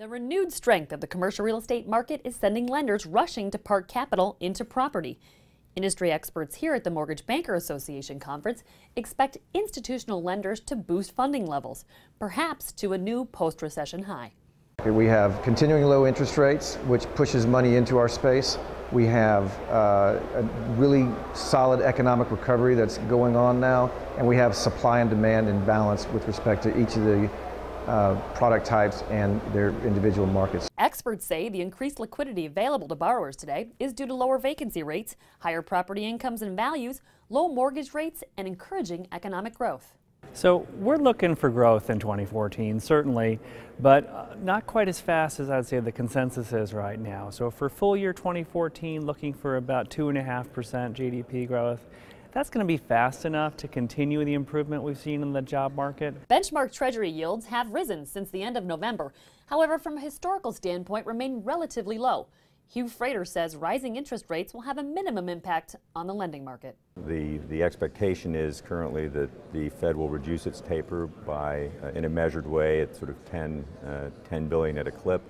The renewed strength of the commercial real estate market is sending lenders rushing to park capital into property. Industry experts here at the Mortgage Banker Association conference expect institutional lenders to boost funding levels, perhaps to a new post-recession high. We have continuing low interest rates, which pushes money into our space. We have a really solid economic recovery that's going on now, and we have supply and demand in balance with respect to each of the product types and their individual markets. Experts say the increased liquidity available to borrowers today is due to lower vacancy rates, higher property incomes and values, low mortgage rates, and encouraging economic growth. So we're looking for growth in 2014, certainly, but not quite as fast as I'd say the consensus is right now. So for full year 2014, looking for about 2.5% GDP growth. That's going to be fast enough to continue the improvement we've seen in the job market. Benchmark Treasury yields have risen since the end of November. However, from a historical standpoint, remain relatively low. Hugh Frater says rising interest rates will have a minimum impact on the lending market. The expectation is currently that the Fed will reduce its taper by, in a measured way, at sort of 10 billion at a clip.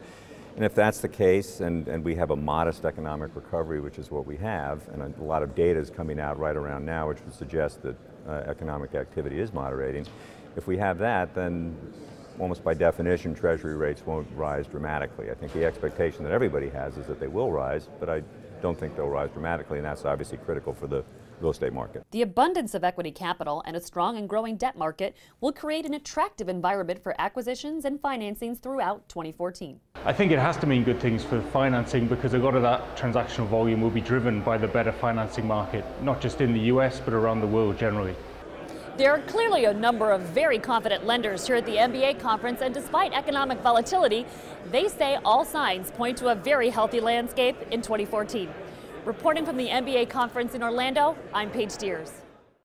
And if that's the case, and we have a modest economic recovery, which is what we have, and a lot of data is coming out right around now which would suggest that economic activity is moderating, if we have that, then almost by definition Treasury rates won't rise dramatically. I think the expectation that everybody has is that they will rise, but I don't think they'll rise dramatically, and that's obviously critical for the real estate market. The abundance of equity capital and a strong and growing debt market will create an attractive environment for acquisitions and financings throughout 2014. I think it has to mean good things for financing because a lot of that transactional volume will be driven by the better financing market, not just in the US but around the world generally. There are clearly a number of very confident lenders here at the MBA conference, and despite economic volatility, they say all signs point to a very healthy landscape in 2014. Reporting from the MBA conference in Orlando, I'm Paige Steers.